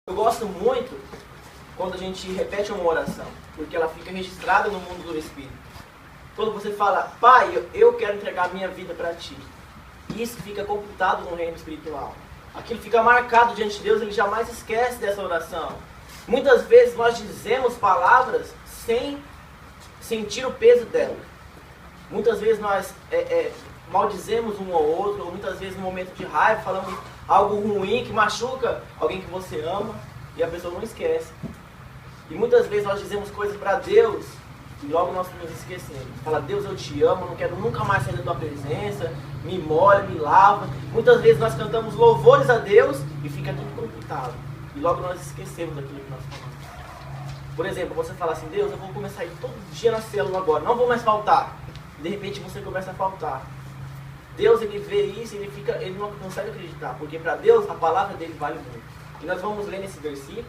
Eu gosto muito quando a gente repete uma oração, porque ela fica registrada no mundo do Espírito. Quando você fala, Pai, eu quero entregar a minha vida para Ti. Isso fica computado no reino espiritual. Aquilo fica marcado diante de Deus, Ele jamais esquece dessa oração. Muitas vezes nós dizemos palavras sem sentir o peso dela. Muitas vezes nós maldizemos um ao outro, ou muitas vezes no momento de raiva falamos algo ruim que machuca alguém que você ama e a pessoa não esquece. E muitas vezes nós dizemos coisas para Deus e logo nós nos esquecemos. Fala, Deus, eu te amo, não quero nunca mais sair da tua presença, me molha, me lava. Muitas vezes nós cantamos louvores a Deus e fica tudo complicado. E logo nós esquecemos daquilo que nós falamos. Por exemplo, você fala assim, Deus, eu vou começar a ir todo dia na célula agora, não vou mais faltar. E de repente você começa a faltar. Deus, Ele vê isso e ele não consegue acreditar, porque para Deus a palavra dele vale muito. E nós vamos ler nesse versículo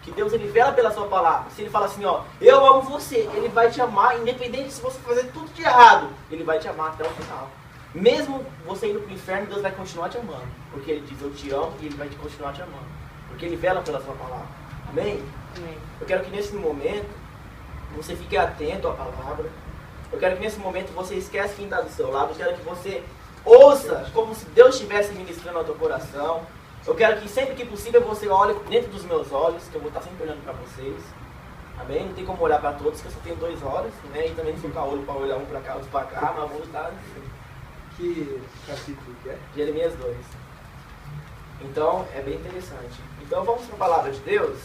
que Deus, Ele vela pela sua palavra. Se Ele fala assim, ó, eu amo você, Ele vai te amar, independente se você fazer tudo de errado, Ele vai te amar até o final. Mesmo você indo para o inferno, Deus vai continuar te amando, porque Ele diz, eu te amo, e Ele vai continuar te amando, porque Ele vela pela sua palavra. Amém? Amém. Eu quero que nesse momento você fique atento à palavra. Eu quero que nesse momento você esqueça quem está do seu lado. Eu quero que você ouça como se Deus estivesse ministrando ao teu coração. Eu quero que sempre que possível você olhe dentro dos meus olhos, que eu vou estar sempre olhando para vocês. Amém? Não tem como olhar para todos, porque eu só tenho 2 olhos, né? E também não ficar olho para olhar um para cá, outro para cá, mas vamos estar... Que capítulo que é? Jeremias 2. Então, é bem interessante. Então, vamos para a palavra de Deus.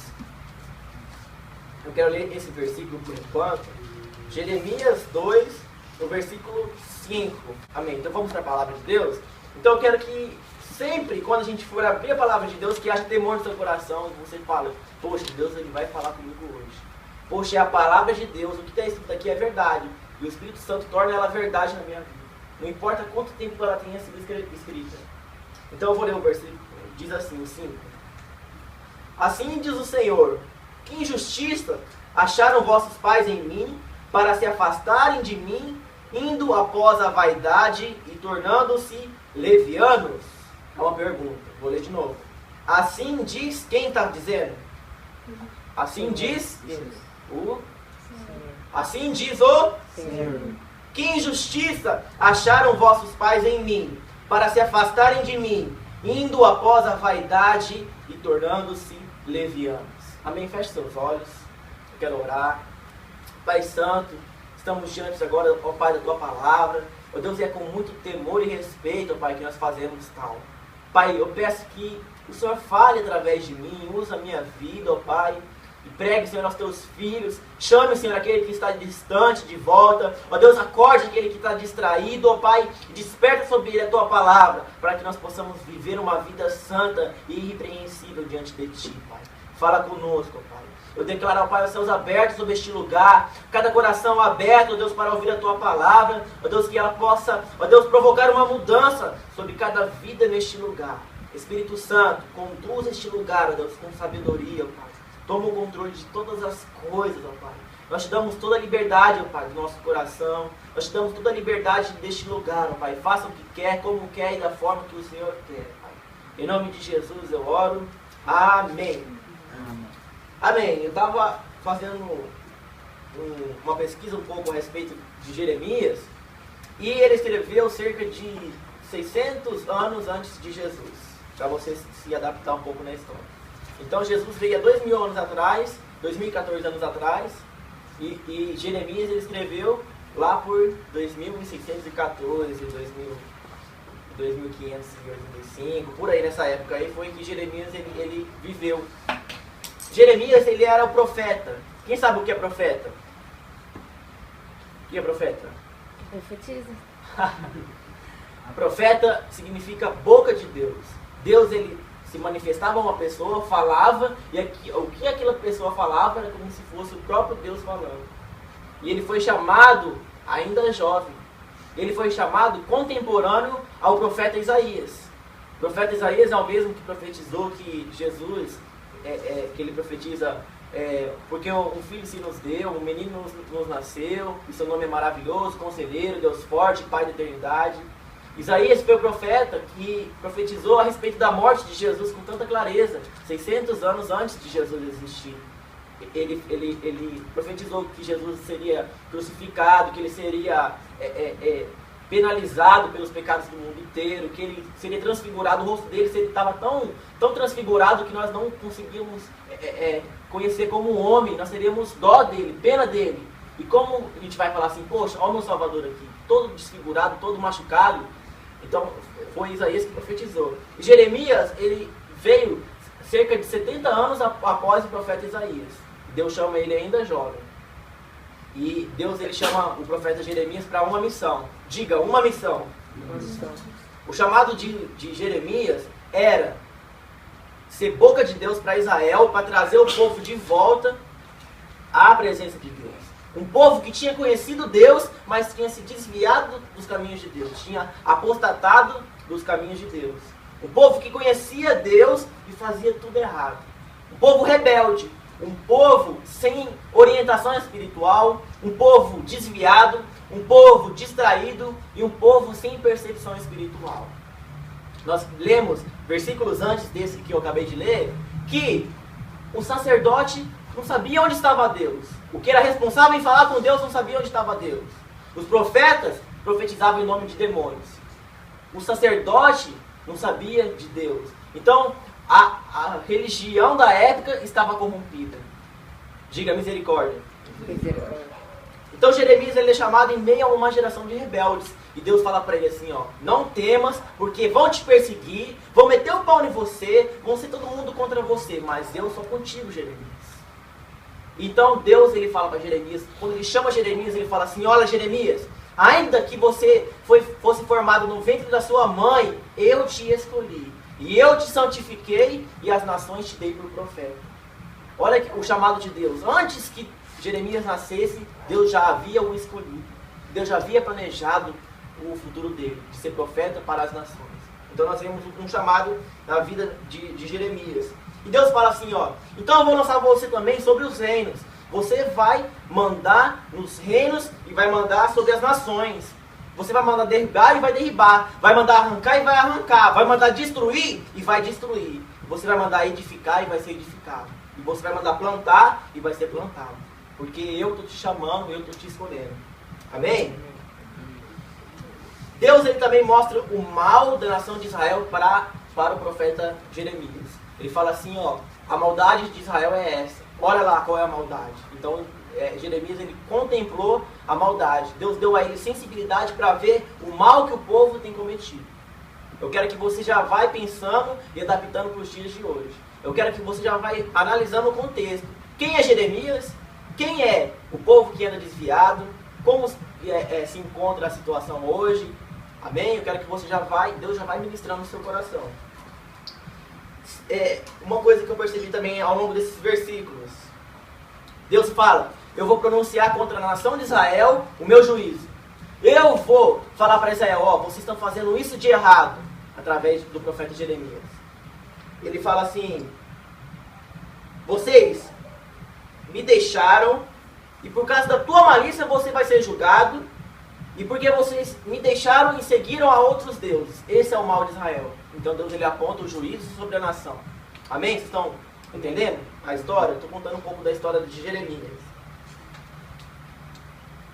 Eu quero ler esse versículo por enquanto. Jeremias 2, no versículo 5. Amém? Então vamos para a palavra de Deus. Então eu quero que sempre, quando a gente for abrir a palavra de Deus, que haja temor no seu coração, você fala, poxa, Deus, Ele vai falar comigo hoje. Poxa, é a palavra de Deus, o que está escrito aqui é verdade. E o Espírito Santo torna ela verdade na minha vida. Não importa quanto tempo ela tenha sido escrita. Então eu vou ler o versículo. Diz assim, o 5. Assim diz o Senhor, que injustiça acharam vossos pais em mim, para se afastarem de mim, indo após a vaidade e tornando-se levianos? É uma pergunta, vou ler de novo. Assim diz, quem está dizendo? Assim diz o... Assim diz o Senhor. Que injustiça acharam vossos pais em mim, para se afastarem de mim, indo após a vaidade e tornando-se levianos. Amém? Feche seus olhos. Eu quero orar. Pai Santo, estamos diante agora, ó Pai, da Tua palavra. Ó Deus, é com muito temor e respeito, ó Pai, que nós fazemos tal. Pai, eu peço que o Senhor fale através de mim, usa a minha vida, ó Pai, e pregue, Senhor, aos Teus filhos. Chame, Senhor, aquele que está distante de volta. Ó Deus, acorde aquele que está distraído, ó Pai, e desperta sobre ele a Tua palavra, para que nós possamos viver uma vida santa e irrepreensível diante de Ti, Pai. Fala conosco, ó Pai. Eu declaro, ó Pai, os céus abertos sobre este lugar, cada coração aberto, ó Deus, para ouvir a Tua palavra, ó Deus, que ela possa, ó Deus, provocar uma mudança sobre cada vida neste lugar. Espírito Santo, conduz este lugar, ó Deus, com sabedoria, ó Pai. Toma o controle de todas as coisas, ó Pai. Nós te damos toda a liberdade, ó Pai, do nosso coração. Nós te damos toda a liberdade deste lugar, ó Pai. Faça o que quer, como quer e da forma que o Senhor quer, Pai. Em nome de Jesus eu oro. Amém. Amém. Eu estava fazendo uma pesquisa um pouco a respeito de Jeremias e ele escreveu cerca de 600 anos antes de Jesus, para você se adaptar um pouco na história. Então Jesus veio há 2000 anos atrás, 2014 anos atrás, e Jeremias ele escreveu lá por 2614, 2585, por aí nessa época aí foi que Jeremias ele viveu. Jeremias, ele era o profeta. Quem sabe o que é profeta? O que é profeta? Profetiza. Profeta significa boca de Deus. Deus, ele se manifestava a uma pessoa, falava, e o que aquela pessoa falava era como se fosse o próprio Deus falando. E ele foi chamado, ainda jovem, ele foi chamado contemporâneo ao profeta Isaías. O profeta Isaías é o mesmo que profetizou que Jesus... que ele profetiza, porque um filho se nos deu, um menino nos nasceu, e seu nome é maravilhoso, conselheiro, Deus forte, Pai da eternidade. Isaías foi o profeta que profetizou a respeito da morte de Jesus com tanta clareza, 600 anos antes de Jesus existir. Ele profetizou que Jesus seria crucificado, que ele seria penalizado pelos pecados do mundo inteiro, que ele seria transfigurado, o rosto dele estava tão transfigurado que nós não conseguíamos conhecer como um homem, nós teríamos dó dele, pena dele. E como a gente vai falar assim, poxa, olha o meu Salvador aqui, todo desfigurado, todo machucado. Então, foi Isaías que profetizou. E Jeremias, ele veio cerca de 70 anos após o profeta Isaías. Deus chama ele ainda jovem. E Deus, ele chama o profeta Jeremias para uma missão. Diga, uma missão. O chamado de Jeremias era ser boca de Deus para Israel, para trazer o povo de volta à presença de Deus. Um povo que tinha conhecido Deus, mas tinha se desviado dos caminhos de Deus. Tinha apostatado dos caminhos de Deus. Um povo que conhecia Deus e fazia tudo errado. Um povo rebelde. Um povo sem orientação espiritual. Um povo desviado. Um povo distraído. E um povo sem percepção espiritual. Nós lemos versículos antes desse que eu acabei de ler, que o sacerdote não sabia onde estava Deus. O que era responsável em falar com Deus não sabia onde estava Deus. Os profetas profetizavam em nome de demônios. O sacerdote não sabia de Deus. Então, a religião da época estava corrompida. Diga misericórdia. Então, Jeremias, ele é chamado em meio a uma geração de rebeldes. E Deus fala para ele assim, ó, não temas, porque vão te perseguir, vão meter o pau em você, vão ser todo mundo contra você, mas eu sou contigo, Jeremias. Então Deus, ele fala para Jeremias, quando ele chama Jeremias, ele fala assim, olha Jeremias, ainda que você fosse formado no ventre da sua mãe, eu te escolhi, e eu te santifiquei, e as nações te dei por profeta. Olha o chamado de Deus, antes que Jeremias nascesse, Deus já havia o escolhido, Deus já havia planejado o futuro dele, de ser profeta para as nações. Então nós temos um chamado na vida de Jeremias. E Deus fala assim, ó, então eu vou lançar você também sobre os reinos. Você vai mandar nos reinos e vai mandar sobre as nações. Você vai mandar derrubar e vai derribar. Vai mandar arrancar e vai arrancar. Vai mandar destruir e vai destruir. Você vai mandar edificar e vai ser edificado. E você vai mandar plantar e vai ser plantado. Porque eu estou te chamando, eu estou te escolhendo. Amém? Deus, ele também mostra o mal da nação de Israel para o profeta Jeremias. Ele fala assim, ó, a maldade de Israel é essa. Olha lá qual é a maldade. Então, Jeremias, ele contemplou a maldade. Deus deu a ele sensibilidade para ver o mal que o povo tem cometido. Eu quero que você já vai pensando e adaptando para os dias de hoje. Eu quero que você já vai analisando o contexto. Quem é Jeremias? Quem é o povo que anda desviado? Como se encontra a situação hoje? Amém? Eu quero que você Deus já vai ministrando no seu coração. Uma coisa que eu percebi também ao longo desses versículos. Deus fala, eu vou pronunciar contra a nação de Israel o meu juízo. Eu vou falar para Israel, ó, vocês estão fazendo isso de errado, através do profeta Jeremias. Ele fala assim, vocês me deixaram, e por causa da tua malícia você vai ser julgado, e porque vocês me deixaram e seguiram a outros deuses. Esse é o mal de Israel. Então Deus, ele aponta o juízo sobre a nação. Amém? Vocês estão entendendo a história? Estou contando um pouco da história de Jeremias.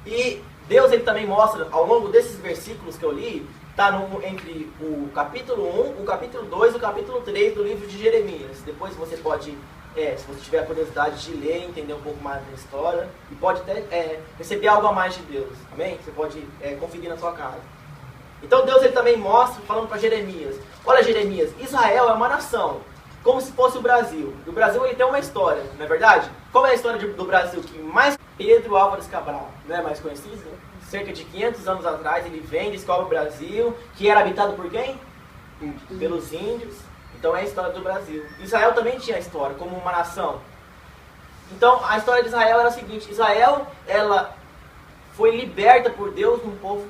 E Deus, ele também mostra, ao longo desses versículos que eu li, está entre o capítulo 1, o capítulo 2 e o capítulo 3 do livro de Jeremias. Depois você pode, se você tiver a curiosidade de ler, entender um pouco mais da história, e pode até receber algo a mais de Deus. Amém? Você pode conferir na sua casa. Então Deus, ele também mostra, falando para Jeremias, olha Jeremias, Israel é uma nação, como se fosse o Brasil. E o Brasil, ele tem uma história, não é verdade? Qual é a história do Brasil que mais... Pedro Álvares Cabral, não é mais conhecido? Né? Cerca de 500 anos atrás, ele vem, descobre o Brasil, que era habitado por quem? Pelos índios. Então é a história do Brasil. Israel também tinha a história, como uma nação. Então a história de Israel era a seguinte, Israel, ela foi liberta por Deus de um povo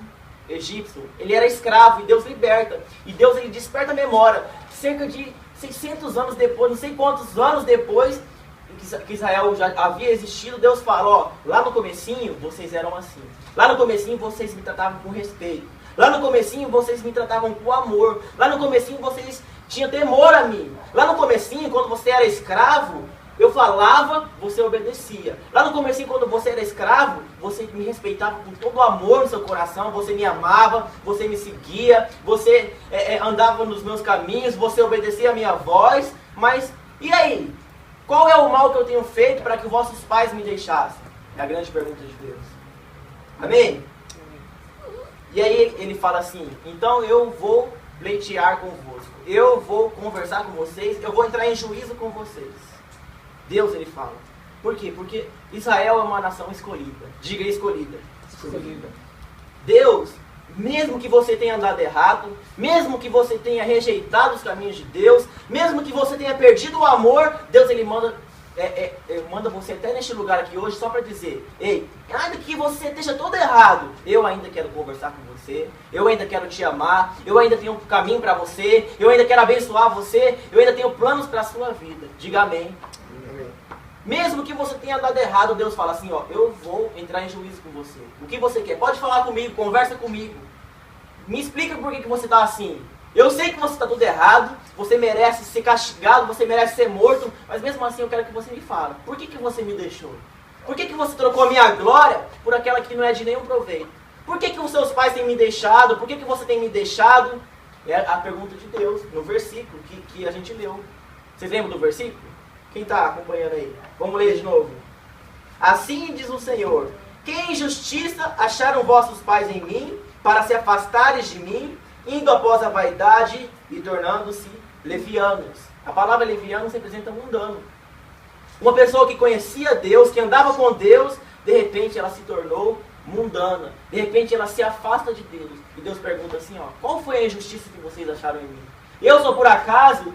egípcio. Ele era escravo e Deus liberta. E Deus, ele desperta a memória. Cerca de 600 anos depois, não sei quantos anos depois que Israel já havia existido, Deus fala, ó, lá no comecinho vocês eram assim. Lá no comecinho vocês me tratavam com respeito. Lá no comecinho vocês me tratavam com amor. Lá no comecinho vocês tinham temor a mim. Lá no comecinho, quando você era escravo, eu falava, você obedecia. Lá no comecinho, quando você era escravo, você me respeitava com todo o amor no seu coração, você me amava, você me seguia, você andava nos meus caminhos, você obedecia a minha voz. Mas, e aí? Qual é o mal que eu tenho feito para que vossos pais me deixassem? É a grande pergunta de Deus. Amém? E aí ele fala assim, então eu vou pleitear convosco, eu vou conversar com vocês, eu vou entrar em juízo com vocês. Deus, ele fala. Por quê? Porque Israel é uma nação escolhida. Diga escolhida. Escolhida. Deus, mesmo que você tenha andado errado, mesmo que você tenha rejeitado os caminhos de Deus, mesmo que você tenha perdido o amor, Deus, ele manda você até neste lugar aqui hoje só para dizer, ei, ainda que você esteja todo errado, eu ainda quero conversar com você, eu ainda quero te amar, eu ainda tenho um caminho para você, eu ainda quero abençoar você, eu ainda tenho planos para a sua vida. Diga amém. Amém. Mesmo que você tenha dado errado, Deus fala assim, ó, eu vou entrar em juízo com você. O que você quer? Pode falar comigo, conversa comigo. Me explica por que você está assim. Eu sei que você está tudo errado, você merece ser castigado, você merece ser morto, mas mesmo assim eu quero que você me fale. Por que você me deixou? Por que você trocou a minha glória por aquela que não é de nenhum proveito? Por que os seus pais têm me deixado? Por que você tem me deixado? É a pergunta de Deus, no versículo que a gente leu. Vocês lembram do versículo? Quem está acompanhando aí? Vamos ler de novo. Assim diz o Senhor, que injustiça acharam vossos pais em mim, para se afastares de mim, indo após a vaidade e tornando-se levianos. A palavra leviano representa mundano. Uma pessoa que conhecia Deus, que andava com Deus, de repente ela se tornou mundana. De repente ela se afasta de Deus. E Deus pergunta assim, ó, qual foi a injustiça que vocês acharam em mim? Eu sou por acaso,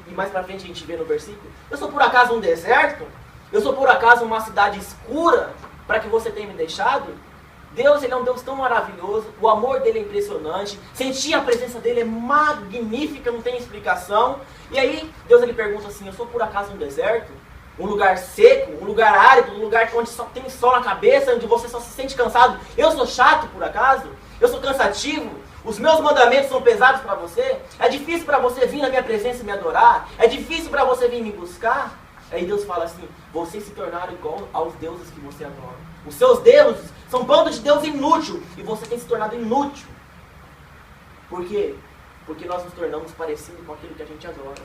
e mais pra frente a gente vê no versículo, eu sou por acaso um deserto? Eu sou por acaso uma cidade escura para que você tenha me deixado? Deus, ele é um Deus tão maravilhoso, o amor dele é impressionante, sentir a presença dele é magnífica, não tem explicação. E aí, Deus, ele pergunta assim, eu sou por acaso um deserto? Um lugar seco, um lugar árido, um lugar onde só tem sol na cabeça, onde você só se sente cansado? Eu sou chato por acaso? Eu sou cansativo? Os meus mandamentos são pesados para você? É difícil para você vir na minha presença e me adorar? É difícil para você vir me buscar? Aí Deus fala assim, vocês se tornaram igual aos deuses que você adora. Os seus deuses são bando de Deus inútil. E você tem se tornado inútil. Por quê? Porque nós nos tornamos parecidos com aquilo que a gente adora.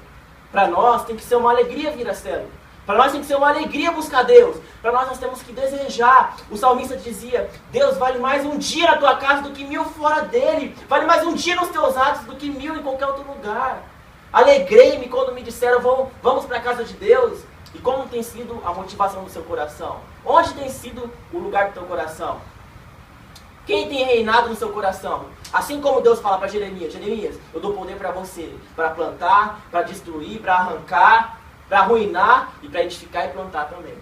Para nós tem que ser uma alegria vir a célula. Para nós tem que ser uma alegria buscar Deus. Para nós temos que desejar. O salmista dizia, Deus, vale mais um dia na tua casa do que 1000 fora dele. Vale mais um dia nos teus atos do que 1000 em qualquer outro lugar. Alegrei-me quando me disseram, vamos para a casa de Deus. E como tem sido a motivação do seu coração? Onde tem sido o lugar do teu coração? Quem tem reinado no seu coração? Assim como Deus fala para Jeremias, Jeremias, eu dou poder para você, para plantar, para destruir, para arrancar, para arruinar e para edificar e plantar também.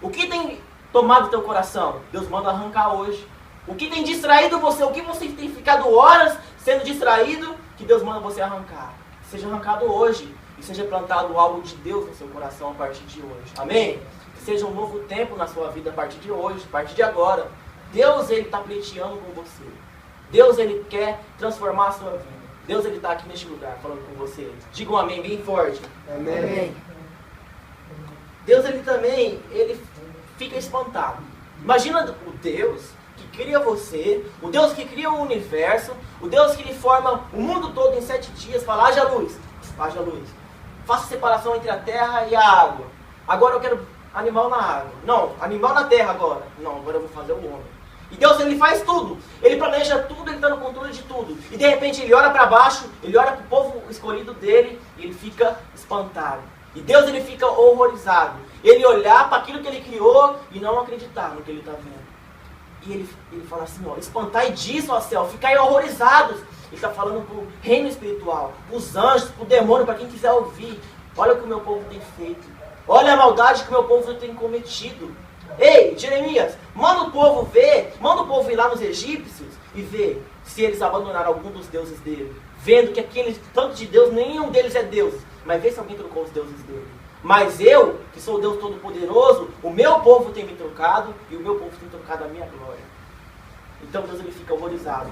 O que tem tomado teu coração? Deus manda arrancar hoje. O que tem distraído você? O que você tem ficado horas sendo distraído? Que Deus manda você arrancar. Seja arrancado hoje. E seja plantado algo de Deus no seu coração a partir de hoje. Amém? Que seja um novo tempo na sua vida a partir de hoje, a partir de agora. Deus, ele está pleiteando com você. Deus, ele quer transformar a sua vida. Deus, ele está aqui neste lugar falando com você. Diga um amém bem forte. Amém. Deus, ele também, ele fica espantado. Imagina o Deus que cria você, o Deus que cria o universo, o Deus que ele forma o mundo todo em 7 dias, fala, haja luz. Haja luz. Faça separação entre a terra e a água. Agora eu quero animal na água. Não, animal na terra agora. Não, agora eu vou fazer o homem. E Deus, ele faz tudo. Ele planeja tudo, ele está no controle de tudo. E de repente ele olha para baixo, ele olha para o povo escolhido dele e ele fica espantado. E Deus, ele fica horrorizado. Ele olhar para aquilo que ele criou e não acreditar no que ele está vendo. E ele fala assim, ó, espantai disso, ó céu, ficai horrorizados. Ele está falando para o reino espiritual, para os anjos, para o demônio, para quem quiser ouvir. Olha o que o meu povo tem feito. Olha a maldade que o meu povo tem cometido. Ei, Jeremias, manda o povo ver, manda o povo ir lá nos egípcios e ver se eles abandonaram algum dos deuses dele. Vendo que aqueles, tanto de Deus, nenhum deles é Deus. Mas vê se alguém trocou os deuses dele. Mas eu, que sou o Deus Todo-Poderoso, o meu povo tem me trocado e o meu povo tem trocado a minha glória. Então Deus ele fica horrorizado.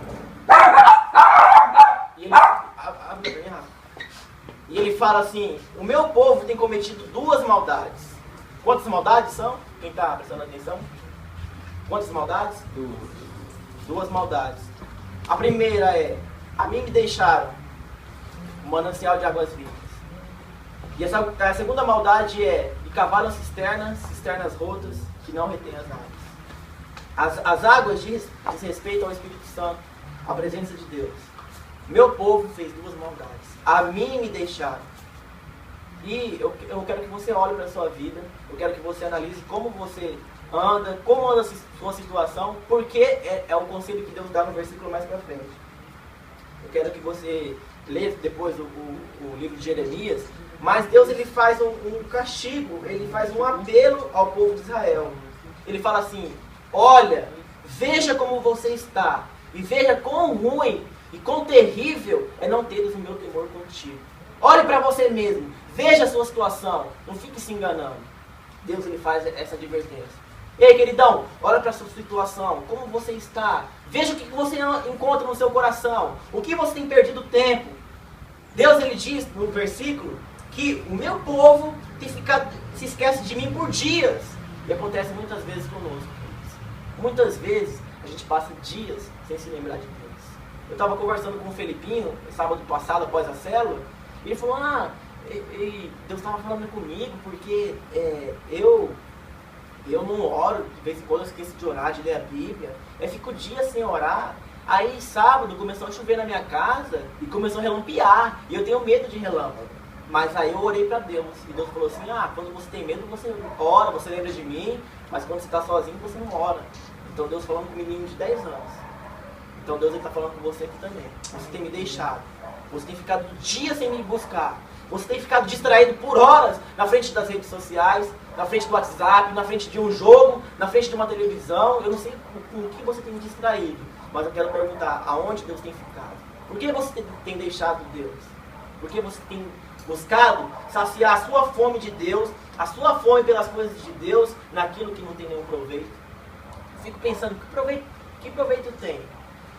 E ele fala assim, o meu povo tem cometido duas maldades. Quantas maldades são? Quem está prestando atenção? Quantas maldades? Duas maldades. A primeira é, a mim me deixaram um manancial de águas vivas. E a segunda maldade é, e cavaram cisternas rotas, que não retêm as águas. As águas diz respeito ao Espírito Santo, à presença de Deus. Meu povo fez duas maldades. A mim me deixaram. E eu quero que você olhe para a sua vida, eu quero que você analise como você anda, como anda a sua situação, porque é o conselho que Deus dá no versículo mais para frente. Eu quero que você leia depois o livro de Jeremias, mas Deus ele faz um castigo, ele faz um apelo ao povo de Israel. Ele fala assim, olha, veja como você está, e veja quão ruim e quão terrível é não teres o meu temor contigo. Olhe para você mesmo, veja a sua situação, não fique se enganando. Deus ele faz essa advertência. Ei, queridão, olha para a sua situação, como você está. Veja o que você encontra no seu coração, o que você tem perdido tempo. Deus ele diz no versículo que o meu povo se esquece de mim por dias. E acontece muitas vezes conosco. Muitas vezes a gente passa dias sem se lembrar de Deus. Eu estava conversando com o Felipinho, sábado passado, após a célula, e ele falou, Deus estava falando comigo, porque eu não oro, de vez em quando eu esqueço de orar, de ler a Bíblia, eu fico dias sem orar. Aí sábado começou a chover na minha casa e começou a relampear, e eu tenho medo de relâmpago. Mas aí eu orei para Deus, e Deus falou assim, quando você tem medo, você ora, você lembra de mim, mas quando você está sozinho, você não ora. Então Deus falando com um menino de 10 anos. Então Deus está falando com você aqui também. Você tem me deixado, você tem ficado dias sem me buscar, você tem ficado distraído por horas na frente das redes sociais, na frente do WhatsApp, na frente de um jogo, na frente de uma televisão. Eu não sei com o que você tem me distraído, mas eu quero perguntar, aonde Deus tem ficado? Por que você tem deixado Deus? Por que você tem buscado saciar a sua fome de Deus, a sua fome pelas coisas de Deus, naquilo que não tem nenhum proveito? Eu fico pensando, que proveito tem?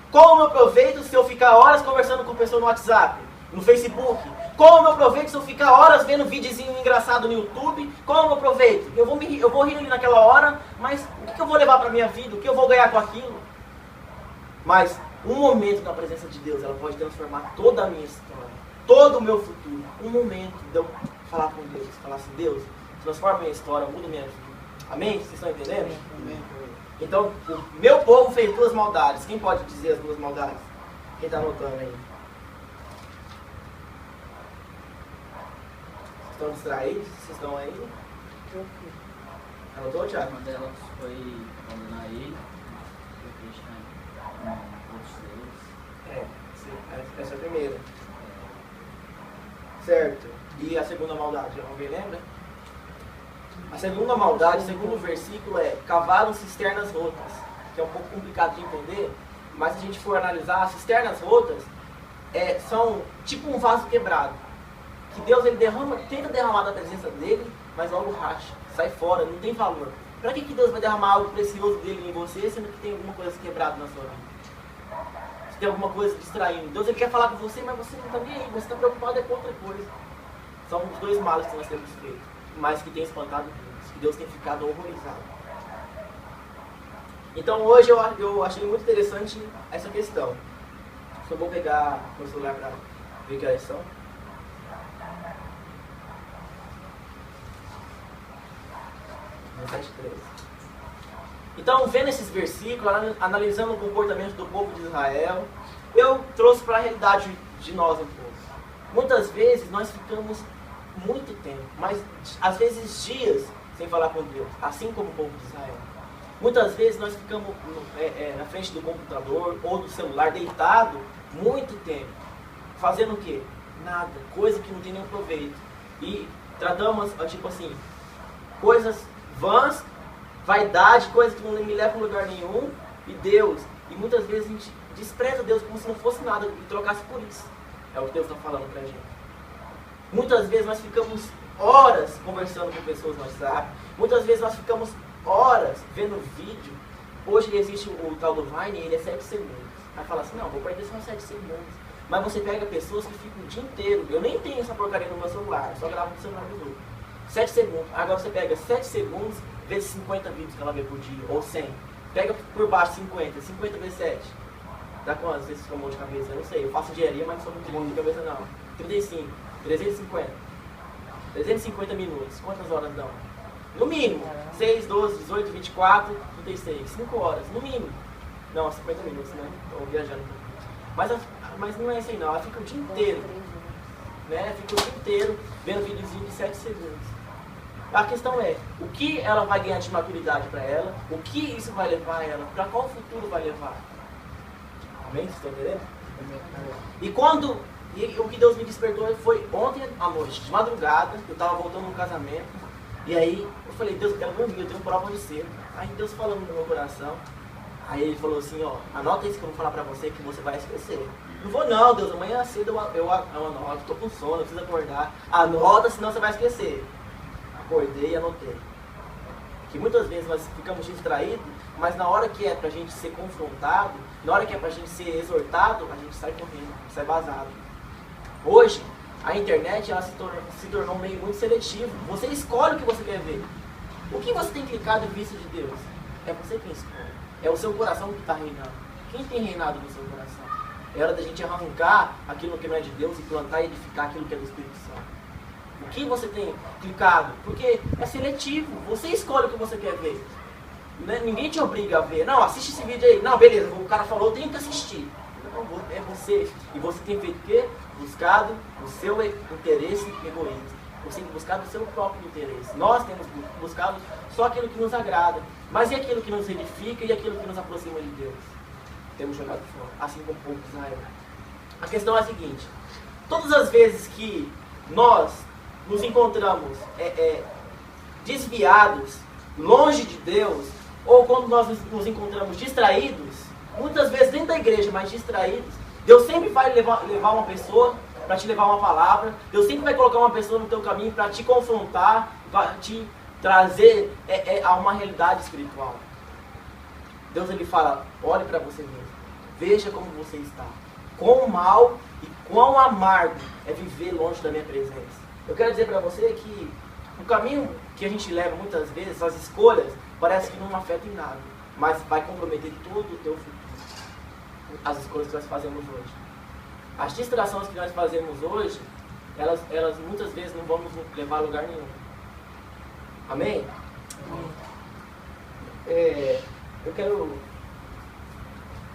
Qual o meu proveito se eu ficar horas conversando com pessoa no WhatsApp, no Facebook? Qual o meu proveito se eu ficar horas vendo videozinho engraçado no YouTube? Qual o meu proveito? Eu vou rir ali naquela hora, mas o que eu vou levar para a minha vida? O que eu vou ganhar com aquilo? Mas um momento na presença de Deus, ela pode transformar toda a minha história, todo o meu futuro. Um momento de eu falar com Deus, falar assim, Deus, transforma a minha história, muda a minha vida. Amém? Vocês estão entendendo? Amém. Então, o meu povo fez duas maldades. Quem pode dizer as duas maldades? Quem está anotando aí? Estão distraídos? Vocês estão aí? Anotou, Thiago? Uma delas foi condenar ele, foi acreditar em outros deuses. Essa é a primeira. Certo. E a segunda maldade? Alguém lembra? A segunda maldade, segundo o versículo, é cavaram cisternas rotas, que é um pouco complicado de entender, mas se a gente for analisar, as cisternas rotas são tipo um vaso quebrado, que Deus ele tenta derramar da presença dele, mas logo racha, sai fora, não tem valor. Para que Deus vai derramar algo precioso dele em você, sendo que tem alguma coisa quebrada na sua vida? Se tem alguma coisa distraindo. Deus ele quer falar com você, mas você não está nem aí, você está preocupado com outra coisa. São os dois males que nós temos feito, mas que tem espantado Deus, que Deus tem ficado horrorizado. Então hoje eu achei muito interessante essa questão. Só vou pegar meu celular para ver que horas são. Então, vendo esses versículos, analisando o comportamento do povo de Israel, eu trouxe para a realidade de nós um pouco. Muitas vezes nós ficamos muito tempo, mas às vezes dias sem falar com Deus, assim como o povo de Israel. Muitas vezes nós ficamos na frente do computador ou do celular deitado muito tempo, fazendo o quê? Nada, coisa que não tem nenhum proveito. E tratamos, tipo assim, coisas vãs, vaidade, coisas que não me levam a lugar nenhum, e Deus. E muitas vezes a gente despreza Deus como se não fosse nada e trocasse por isso. É o que Deus está falando pra gente. Muitas vezes nós ficamos horas conversando com pessoas no WhatsApp. Muitas vezes nós ficamos horas vendo vídeo Hoje existe o tal do Vine, ele é 7 segundos. Aí fala assim, não, vou perder só 7 segundos. Mas você pega pessoas que ficam o dia inteiro. Eu nem tenho essa porcaria no meu celular, só gravo no celular dos outros. 7 segundos. Agora você pega 7 segundos vezes 50 vídeos que ela vê por dia, ou 100. Pega por baixo 50. 50 vezes 7. Dá quantas vezes você tomou de cabeça? Eu não sei. Eu faço engenharia, mas não sou muito bom de cabeça não. 35. 350. 350 minutos. Quantas horas dão? No mínimo. 6, 12, 18, 24, 36. 5 horas. No mínimo. Não, 50 minutos, né? Estou viajando um pouco. Mas não é isso aí não. Ela fica o dia inteiro. Né? Fica o dia inteiro vendo videozinho de 7 segundos. A questão é, o que ela vai ganhar de maturidade para ela? O que isso vai levar ela? Para qual futuro vai levar? Amém? Vocês estão entendendo? E o que Deus me despertou foi ontem à noite, de madrugada, eu estava voltando no casamento, e aí eu falei, Deus, eu quero dormir, eu tenho prova de ser. Aí Deus falando no meu coração, aí ele falou assim, ó, anota isso que eu vou falar pra você que você vai esquecer. Não vou não, Deus, amanhã cedo eu anoto, estou com sono, eu preciso acordar. Anota, senão você vai esquecer. Acordei e anotei. Que muitas vezes nós ficamos distraídos, mas na hora que é pra gente ser confrontado, na hora que é pra gente ser exortado, a gente sai correndo, sai vazado. Hoje, a internet ela se tornou um meio muito seletivo. Você escolhe o que você quer ver. O que você tem clicado em vista de Deus? É você quem escolhe. É o seu coração que está reinando. Quem tem reinado no seu coração? É hora da gente arrancar aquilo que não é de Deus e plantar e edificar aquilo que é do Espírito Santo. O que você tem clicado? Porque é seletivo. Você escolhe o que você quer ver. Ninguém te obriga a ver. Não, assiste esse vídeo aí. Não, beleza, o cara falou, eu tenho que assistir. Não, é você. E você tem feito o quê? Buscado o seu interesse egoísta. Você tem buscado o seu próprio interesse. Nós temos buscado só aquilo que nos agrada. Mas e aquilo que nos edifica e aquilo que nos aproxima de Deus? Temos jogado fora. Assim como o povo de Israel. A questão é a seguinte. Todas as vezes que nós nos encontramos desviados, longe de Deus, ou quando nós nos encontramos distraídos, muitas vezes dentro da igreja, mas distraídos, Deus sempre vai levar uma pessoa para te levar uma palavra, Deus sempre vai colocar uma pessoa no teu caminho para te confrontar, para te trazer a uma realidade espiritual. Deus ele fala, olhe para você mesmo, veja como você está, quão mal e quão amargo é viver longe da minha presença. Eu quero dizer para você que o caminho que a gente leva muitas vezes, as escolhas, parece que não afetam em nada, mas vai comprometer todo o teu futuro. As escolhas que nós fazemos hoje. As distrações que nós fazemos hoje, elas muitas vezes não vão nos levar a lugar nenhum. Amém?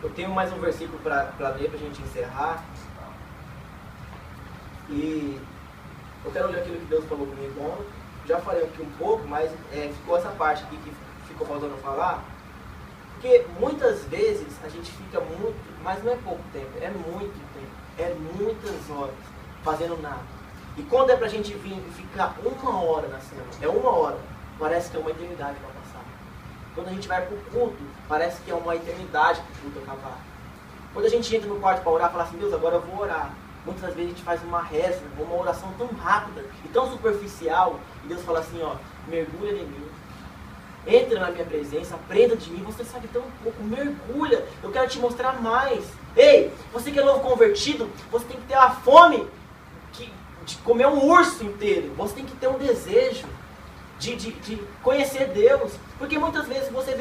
Eu tenho mais um versículo para ler para a gente encerrar. E eu quero ler aquilo que Deus falou comigo ontem. Já falei aqui um pouco, mas ficou essa parte aqui que ficou faltando falar. Porque muitas vezes a gente fica muito, mas não é pouco tempo, é muito tempo, é muitas horas fazendo nada. E quando é pra gente vir e ficar 1 hora na semana, é 1 hora, parece que é uma eternidade para passar. Quando a gente vai pro culto, parece que é uma eternidade para o culto acabar. Quando a gente entra no quarto para orar, fala assim, Deus, agora eu vou orar. Muitas vezes a gente faz uma reza, uma oração tão rápida e tão superficial, e Deus fala assim, ó, mergulha em mim. Entra na minha presença, aprenda de mim, você sabe tão pouco, mergulha, eu quero te mostrar mais. Ei, você que é novo convertido, você tem que ter a fome de comer um urso inteiro, você tem que ter um desejo de conhecer Deus, porque muitas vezes você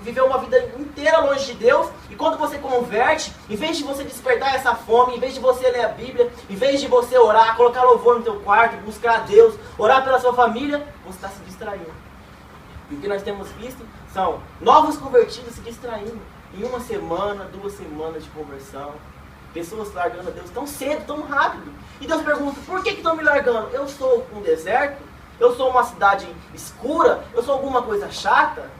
viveu uma vida inteira longe de Deus, e quando você converte, em vez de você despertar essa fome, em vez de você ler a Bíblia, em vez de você orar, colocar louvor no teu quarto, buscar a Deus, orar pela sua família, você está se distraindo. E o que nós temos visto são novos convertidos se distraindo. Em 1 semana, 2 semanas de conversão. Pessoas largando a Deus tão cedo, tão rápido. E Deus pergunta, por que estão me largando? Eu sou um deserto? Eu sou uma cidade escura? Eu sou alguma coisa chata?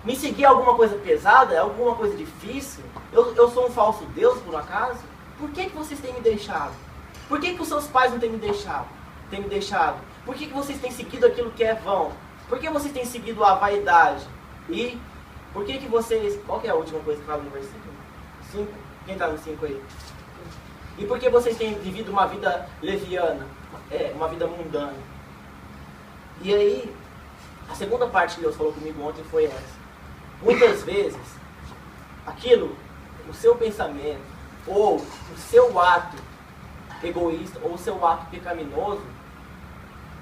Me seguir é alguma coisa pesada? É alguma coisa difícil? Eu sou um falso Deus, por acaso? Por que vocês têm me deixado? Por que os seus pais não têm me deixado? Por que vocês têm seguido aquilo que é vão? Por que vocês têm seguido a vaidade? E por que vocês... Qual que é a última coisa que fala no versículo? 5? Quem está no 5 aí? E por que vocês têm vivido uma vida leviana? Uma vida mundana? E aí, a segunda parte que Deus falou comigo ontem foi essa. muitas vezes, aquilo, o seu pensamento, ou o seu ato egoísta, ou o seu ato pecaminoso,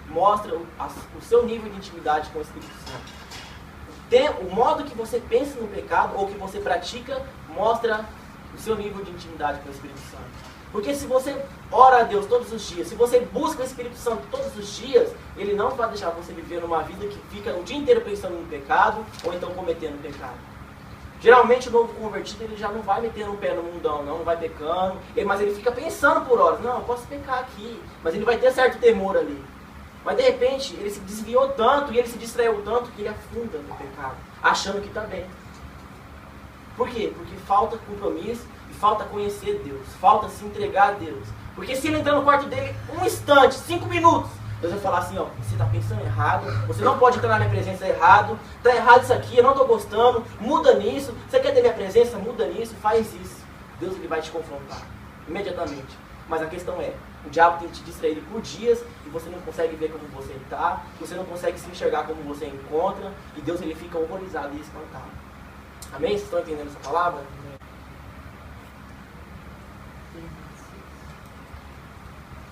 mostra o seu nível de intimidade com o Espírito Santo. O modo que você pensa no pecado, ou que você pratica, mostra o seu nível de intimidade com o Espírito Santo. Porque se você ora a Deus todos os dias, se você busca o Espírito Santo todos os dias, Ele não vai deixar você viver numa vida que fica o dia inteiro pensando no pecado, ou então cometendo pecado. Geralmente o novo convertido, ele já não vai metendo o pé no mundão, não vai pecando, mas ele fica pensando por horas, não, eu posso pecar aqui, mas ele vai ter certo temor ali. Mas de repente, ele se desviou tanto e ele se distraiu tanto que ele afunda no pecado, achando que está bem. Por quê? Porque falta compromisso e falta conhecer Deus, falta se entregar a Deus. Porque se ele entrar no quarto dele um instante, 5 minutos, Deus vai falar assim, ó, você está pensando errado, você não pode entrar na minha presença errado, está errado isso aqui, eu não estou gostando, muda nisso, você quer ter minha presença, muda nisso, faz isso. Deus ele vai te confrontar, imediatamente. Mas a questão é, o diabo tem te distraído por dias e você não consegue ver como você está, você não consegue se enxergar como você encontra, e Deus ele fica horrorizado e espantado. Amém? Vocês estão entendendo essa palavra?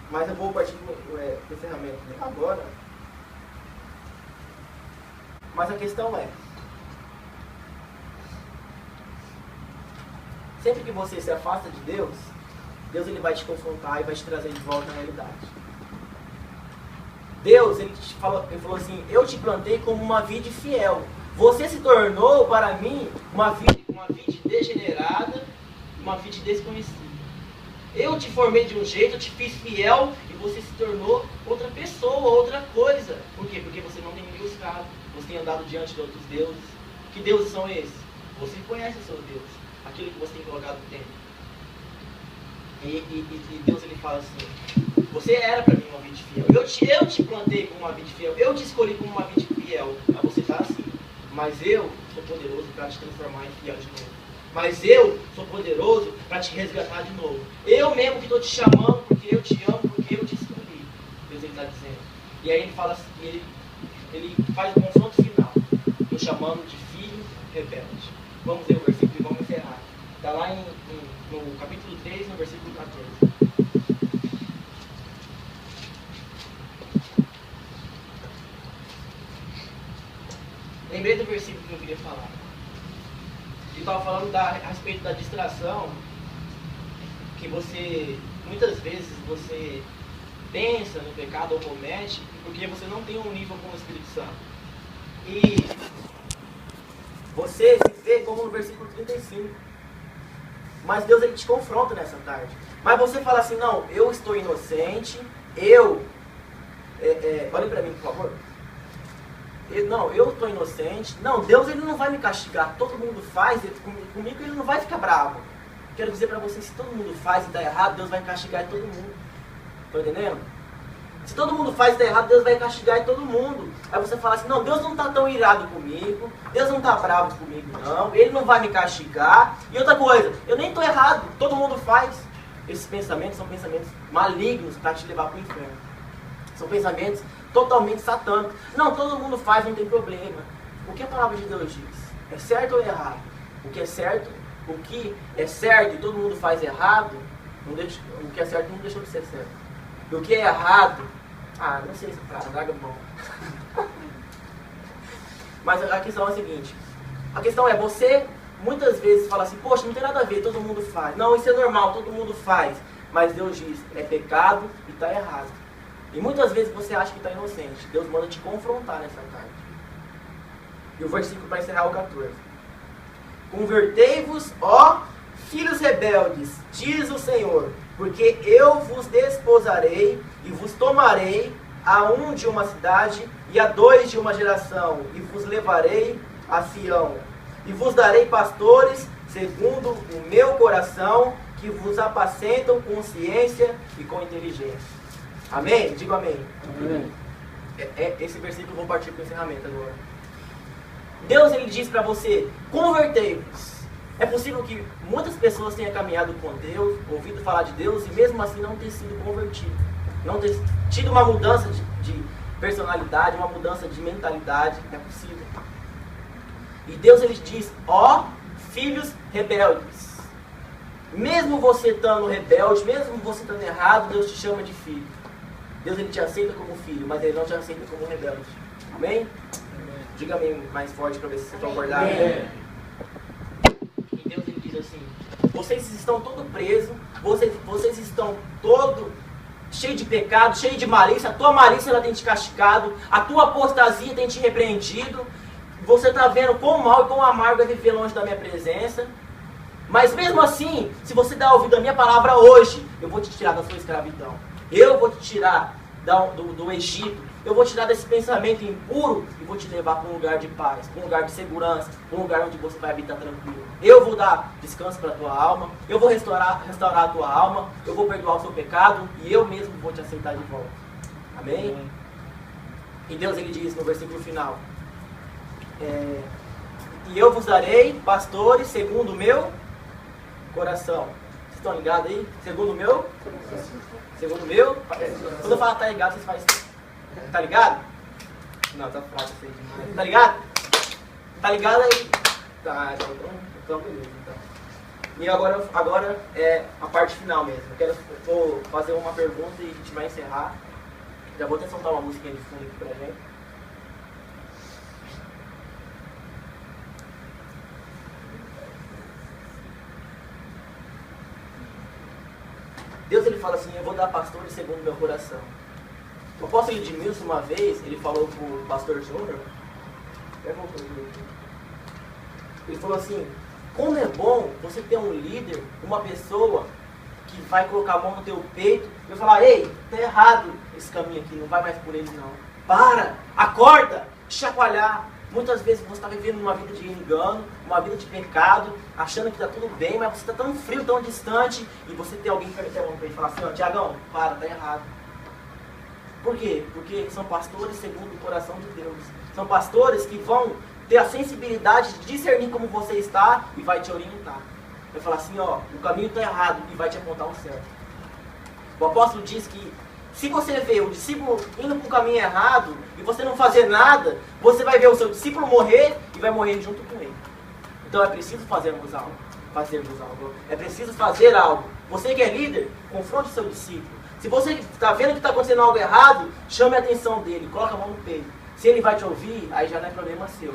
Mas eu vou partir do encerramento agora. Mas a questão é, sempre que você se afasta de Deus, Deus ele vai te confrontar e vai te trazer de volta à realidade. Deus ele falou assim, eu te plantei como uma vide fiel. Você se tornou para mim uma vide degenerada, uma vide desconhecida. Eu te formei de um jeito, eu te fiz fiel e você se tornou outra pessoa, outra coisa. Por quê? Porque você não tem me buscado, você tem andado diante de outros deuses. Que deuses são esses? Você conhece o seu Deus, aquilo que você tem colocado dentro. E Deus ele fala assim, você era para mim uma vide fiel. Eu te plantei como uma vide fiel, eu te escolhi como uma vide fiel. Mas você está assim. Mas eu sou poderoso para te transformar em fiel de novo. Mas eu sou poderoso para te resgatar de novo. Eu mesmo que estou te chamando porque eu te amo, porque eu te escolhi. Deus está dizendo. E aí ele fala assim, ele faz o confronto final, nos chamando de filho rebelde. Vamos ler o versículo e vamos encerrar. Está lá no capítulo 3, no versículo 14. Lembrei do versículo que eu queria falar. Ele estava falando a respeito da distração, que você, muitas vezes, você pensa no pecado ou comete, porque você não tem um nível com o Espírito Santo. E você se vê como no versículo 35. Mas Deus ele te confronta nessa tarde. Mas você fala assim, não, eu estou inocente, olhem para mim, por favor. Eu estou inocente. Não, Deus ele não vai me castigar. Todo mundo faz, comigo ele não vai ficar bravo. Quero dizer para vocês, se todo mundo faz e está errado, Deus vai castigar todo mundo. Estão entendendo? Se todo mundo faz e está errado, Deus vai castigar todo mundo. Aí você fala assim, não, Deus não está tão irado comigo, Deus não está bravo comigo não, Ele não vai me castigar. E outra coisa, eu nem estou errado, todo mundo faz. Esses pensamentos são pensamentos malignos para te levar para o inferno. São pensamentos totalmente satânicos. Não, todo mundo faz, não tem problema. O que a palavra de Deus diz? É certo ou errado? O que é certo e todo mundo faz errado, o que é certo não deixou de ser certo. E o que é errado, não sei se cara, larga a mão. Mas a questão é a seguinte, a questão é, você muitas vezes fala assim, poxa, não tem nada a ver, todo mundo faz. Não, isso é normal, todo mundo faz. Mas Deus diz, é pecado e está errado. E muitas vezes você acha que está inocente. Deus manda te confrontar nessa tarde. E o versículo para encerrar é o 14. Convertei-vos, ó filhos rebeldes, diz o Senhor, porque eu vos desposarei e vos tomarei a um de uma cidade e a 2 de uma geração, e vos levarei a Sião, e vos darei pastores segundo o meu coração, que vos apacentam com ciência e com inteligência. Amém? Digo amém. Amém. Esse versículo eu vou partir para o encerramento agora. Deus ele diz para você, convertei-vos. É possível que muitas pessoas tenham caminhado com Deus, ouvido falar de Deus e mesmo assim não ter sido convertido. Não ter tido uma mudança de personalidade, uma mudança de mentalidade. É possível. E Deus ele diz, ó filhos rebeldes. Mesmo você estando rebelde, mesmo você estando errado, Deus te chama de filho. Deus ele te aceita como filho, mas ele não te aceita como rebelde. Amém? Amém. Diga amém mais forte para ver se vocês estão acordados. E Deus ele diz assim, vocês estão todos presos, vocês estão todos cheios de pecado, cheios de malícia, a tua malícia ela tem te castigado, a tua apostasia tem te repreendido, você está vendo quão mal e quão amargo é viver longe da minha presença, mas mesmo assim, se você dá ouvido à minha palavra hoje, eu vou te tirar da sua escravidão, eu vou te tirar do Egito, eu vou te tirar desse pensamento impuro e vou te levar para um lugar de paz, para um lugar de segurança, para um lugar onde você vai habitar tranquilo. Eu vou dar descanso para a tua alma, eu vou restaurar a tua alma, eu vou perdoar o seu pecado e eu mesmo vou te aceitar de volta. Amém? E Deus ele diz no versículo final, e eu vos darei pastores segundo o meu coração. Vocês estão ligados aí? Segundo o meu? Segundo o meu? Quando eu falar tá ligado, vocês fazem. Tá ligado? Não, tá fraco isso aí demais. Tá ligado? Tá ligado aí? Tá, então beleza. Então. E agora é a parte final mesmo. Vou fazer uma pergunta e a gente vai encerrar. Já vou até soltar uma musiquinha de fundo aqui pra gente. Deus ele fala assim, eu vou dar pastores segundo o meu coração. O apóstolo Edmilson, uma vez, ele falou para o pastor Júnior, ele falou assim, como é bom você ter um líder, uma pessoa que vai colocar a mão no teu peito e vai falar, ei, tá errado esse caminho aqui, não vai mais por ele não. Para, acorda, chacoalhar. Muitas vezes você está vivendo uma vida de engano, uma vida de pecado, achando que está tudo bem, mas você está tão frio, tão distante, e você tem alguém que vai meter a mão no peito e falar assim, ó, Tiagão, para, tá errado. Por quê? Porque são pastores segundo o coração de Deus. São pastores que vão ter a sensibilidade de discernir como você está e vai te orientar. Vai falar assim, ó, o caminho está errado e vai te apontar o certo. O apóstolo diz que se você vê o discípulo indo para o caminho errado e você não fazer nada, você vai ver o seu discípulo morrer e vai morrer junto com ele. Então é preciso fazermos algo. É preciso fazer algo. Você que é líder, confronte o seu discípulo. Se você está vendo que está acontecendo algo errado, chame a atenção dele, coloque a mão no peito. Se ele vai te ouvir, aí já não é problema seu.